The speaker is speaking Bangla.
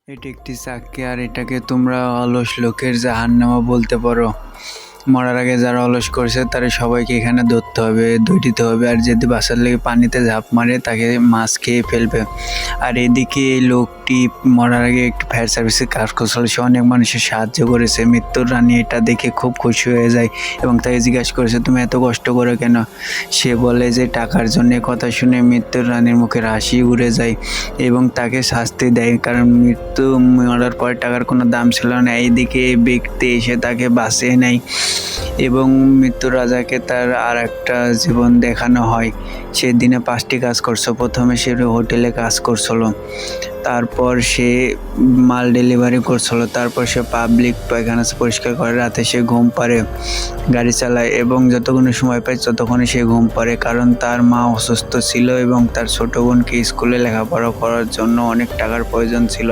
এটি একটি চাকরি আর এটাকে তোমরা অলস লোকের জাহান্নামা বলতে পারো। মরার আগে যারা অলস করছে তারা সবাইকে এখানে ধরতে হবে, দিতে হবে, আর যদি বাঁচার লেগে পানিতে ঝাঁপ মারে তাকে মাছ খেয়ে ফেলবে। আর এদিকে এই লোকটি মরার আগে একটু ফায়ার সার্ভিসে কাজ করছিল, সে অনেক মানুষের সাহায্য করেছে। মৃত্যুর রানী এটা দেখে খুব খুশি হয়ে যায় এবং তাকে জিজ্ঞাসা করেছে, তুমি এত কষ্ট করো কেন? সে বলে যে টাকার জন্য। কথা শুনে মৃত্যুর রানীর মুখের হাসি উড়ে যায় এবং তাকে শাস্তি দেয়, কারণ মৃত্যু মরার পরে টাকার কোনো দাম ছিল না। এইদিকে এই ব্যক্তি এসে তাকে বাঁচিয়ে নেয় এবং মৃত্যু রাজাকে তার আর একটা জীবন দেখানো হয়। সে দিনে 5টি কাজ করছে। প্রথমে সে হোটেলে কাজ করছিল, তারপর সে মাল ডেলিভারি করছিল, তারপর সে পাবলিক পায়খানা পরিষ্কার করে, রাতে সে ঘুম পাড়ে, গাড়ি চালায় এবং যতক্ষণ সময় পায় ততক্ষণে সে ঘুম পাড়ে, কারণ তার মা অসুস্থ ছিল এবং তার ছোট বোনকে স্কুলে লেখাপড়া করার জন্য অনেক টাকার প্রয়োজন ছিল।